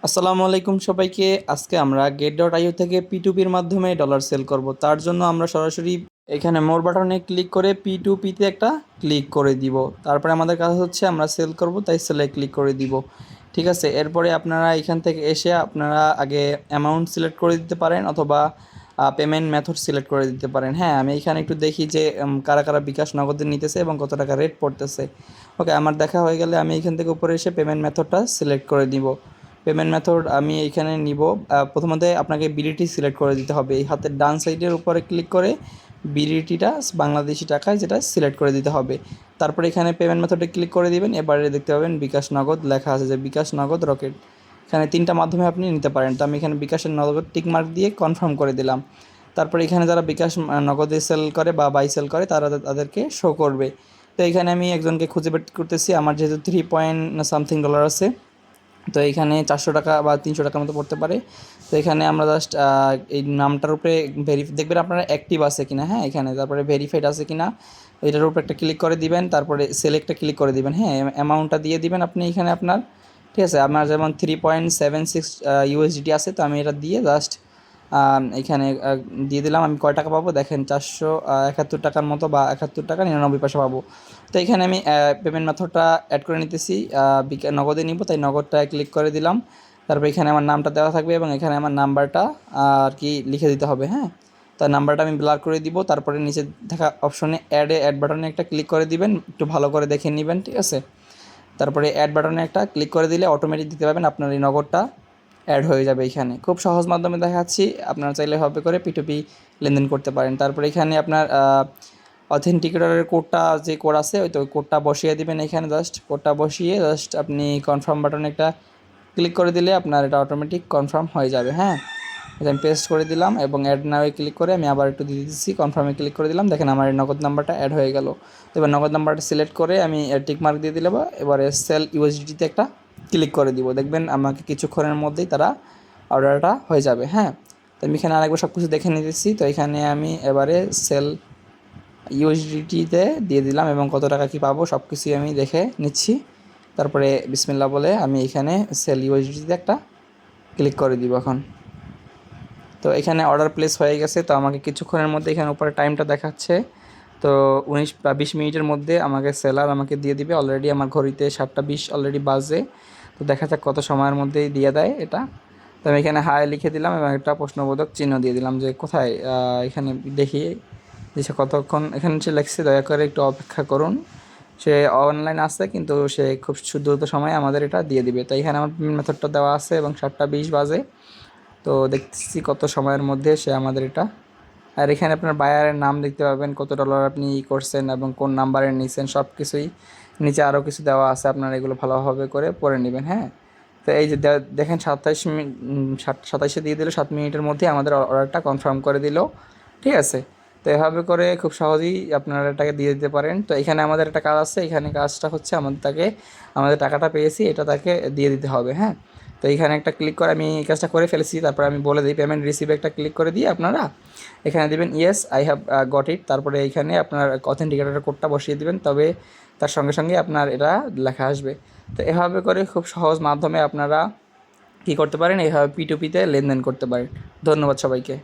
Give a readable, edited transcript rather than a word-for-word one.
আসসালামু আলাইকুম সবাইকে। আজকে আমরা get.io থেকে P2P এর মাধ্যমে ডলার সেল করব। তার জন্য আমরা সরাসরি এখানে মোর বাটনে ক্লিক করে P2P তে একটা ক্লিক করে দিব। তারপরে আমাদের কাজ হচ্ছে আমরা সেল করব, তাই সেলে ক্লিক করে দিব। ঠিক আছে, এরপরে আপনারা এখান থেকে এসে আপনারা আগে অ্যামাউন্ট সিলেক্ট করে দিতে পারেন অথবা পেমেন্ট মেথড সিলেক্ট করে দিতে পারেন। হ্যাঁ, আমি এখানে একটু দেখি যে কারা কারা বিকাশ নগদে নিতেছে এবং কত টাকা রেট পড়তেছে। ওকে, আমার দেখা হয়ে গেলে আমি এখান থেকে উপরে এসে পেমেন্ট মেথডটা সিলেক্ট করে দিব। পেমেন্ট মেথড আমি এইখানে নিব। প্রথমত আপনাকে বিডিটি সিলেক্ট করে দিতে হবে। এই হাতের ডান সাইডের উপরে ক্লিক করে বিডিটিটা বাংলাদেশি টাকায় যেটা সিলেক্ট করে দিতে হবে। তারপরে এখানে পেমেন্ট মেথডে ক্লিক করে দিবেন। এবারে দেখতে পাবেন বিকাশ নগদ লেখা আছে যে বিকাশ নগদ রকেট। এখানে তিনটা মাধ্যমে আপনি নিতে পারেন। তো আমি এখানে বিকাশের নগদ টিকমার্ক দিয়ে কনফার্ম করে দিলাম। তারপরে এখানে যারা বিকাশ নগদে সেল করে বা বাই সেল করে তারা তাদেরকে শো করবে। তো এখানে আমি একজনকে খুঁজে বের করতেছি। আমার যেহেতু 3 পয়েন্ট সামথিং ডলার আছে, তো এখানে 400 টাকা বা 300 টাকার মতো পড়তে পারে। তো এখানে আমরা জাস্ট এই নামটার উপরে দেখবেন আপনারা অ্যাক্টিভ আছে কিনা। হ্যাঁ, এখানে তারপরে ভেরিফাইড আছে কিনা এটার উপরে একটা ক্লিক করে দিবেন। তারপরে সিলেক্টটা ক্লিক করে দিবেন। হ্যাঁ, অ্যামাউন্টটা দিয়ে দিবেন আপনি এখানে আপনার। ঠিক আছে, আপনার যেমন 3.76 ইউএসডিটি আছে, তো আমি এটা দিয়ে জাস্ট এখানে দিয়ে দিলাম। আমি কয় টাকা পাবো দেখেন, 471 টাকার মতো বা 71 টাকা 99 পয়সা পাবো। তো এখানে আমি পেমেন্ট মেথডটা অ্যাড করে নিতেছি। নগদে নিব, তাই নগদটা ক্লিক করে দিলাম। তারপর এখানে আমার নামটা দেওয়া থাকবে এবং এখানে আমার নাম্বারটা আর কি লিখে দিতে হবে। হ্যাঁ, তো নাম্বারটা আমি ব্লার করে দিব। তারপরে নিচে থাকা অপশনে অ্যাড বাটনে একটা ক্লিক করে দিবেন, একটু ভালো করে দেখে নেবেন। ঠিক আছে, তারপরে অ্যাড বাটনে একটা ক্লিক করে দিলে অটোমেটিক দিতে পারবেন আপনার এই নগদটা অ্যাড হয়ে যাবে। এখানে খুব সহজ মাধ্যমে দেখাচ্ছি, আপনারা চাইলে হবে করে P2P লেনদেন করতে পারেন। তারপরে এখানে আপনার অথেন্টিকেটরের কোডটা যে কোড আছে ওই তো কোডটা বসিয়ে দিবেন। এখানে জাস্ট কোডটা বসিয়ে জাস্ট আপনি কনফার্ম বাটনে একটা ক্লিক করে দিলে আপনার এটা অটোমেটিক কনফার্ম হয়ে যাবে। হ্যাঁ, এটা আমি পেস্ট করে দিলাম এবং অ্যাড নাও ক্লিক করে আমি আবার একটু দিয়ে দিচ্ছি, কনফার্মে ক্লিক করে দিলাম। দেখেন আমার এই নগদ নাম্বারটা অ্যাড হয়ে গেল। তো এবার নগদ নাম্বারটা সিলেক্ট করে আমি টিক মার্ক দিয়ে দিলে বা এবারে সেল ইউএসডিটিতে একটা ক্লিক করে দিব। দেখবেন আমাকে কিছুক্ষণের মধ্যেই তারা অর্ডারটা হয়ে যাবে। হ্যাঁ, তো আমি এখানে আরেকবার সব কিছু দেখে নিতেছি। তো এখানে আমি এবারে সেল ইউএসডিটিতে দিয়ে দিলাম এবং কত টাকা কি পাবো সব কিছুই আমি দেখে নিচ্ছি। তারপরে বিসমিল্লাহ বলে আমি এখানে সেল ইউএসডিটিতে একটা ক্লিক করে দিব এখন। তো এখানে অর্ডার প্লেস হয়ে গেছে। তো আমাকে কিছুক্ষণের মধ্যে এখানে উপরে টাইমটা দেখাচ্ছে, তো 19 বা 20 মিনিটের মধ্যে আমাকে সেলার আমাকে দিয়ে দিবে। অলরেডি আমার ঘড়িতে 7টা 20 অলরেডি বাজে। তো দেখা যাক কত সময়ের মধ্যেই দিয়ে দেয় এটা। তো আমি এখানে হাই লিখে দিলাম এবং একটা প্রশ্নবোধক চিহ্ন দিয়ে দিলাম যে কোথায়, এখানে দেখি যে সে কতক্ষণ। এখানে সে লেখছে দয়া করে একটু অপেক্ষা করুন, সে অনলাইন আসছে কিন্তু সে খুব দ্রুত সময়ে আমাদের এটা দিয়ে দিবে। তো এখানে আমার পেমেন্ট মেথডটা দেওয়া আছে এবং 7টা 20 বাজে। তো দেখতেছি কত সময়ের মধ্যে সে আমাদের এটা। আর এখানে আপনার বায়ারের নাম দেখতে পাবেন, কত ডলার আপনি করছেন এবং কোন নাম্বারে নিয়েছেন সব কিছুই। নিচে আরও কিছু দেওয়া আছে, আপনারা এগুলো ভালোভাবে করে পড়ে নেবেন। হ্যাঁ, তো এই যে দেখেন 27 মিনিট 27-এ দিয়ে দিল, 7 মিনিটের মধ্যে আমাদের অর্ডারটা কনফার্ম করে দিল। ঠিক আছে, তো এভাবে করে খুব সহজেই আপনারা এটাকে দিয়ে দিতে পারেন। তো এখানে আমাদের একটা কাজ আছে, এখানে কাজটা হচ্ছে আমাদের টাকাটা পেয়েছি এটা তাকে দিয়ে দিতে হবে। হ্যাঁ, তো এইখানে একটা ক্লিক করে আমি এই কাজটা করে ফেলেছি। তারপরে আমি বলে দিই পেমেন্ট রিসিভে একটা ক্লিক করে দিয়ে আপনারা এখানে দেবেন yes I have got it. তারপরে এইখানে আপনার অথেন্টিকেটরের কোডটা বসিয়ে দেবেন, তবে তার সঙ্গে সঙ্গে আপনার এটা লেখা আসবে। তো এভাবে করে খুব সহজ মাধ্যমে আপনারা কী করতে পারেন, এইভাবে P2P তে লেনদেন করতে পারেন। ধন্যবাদ সবাইকে।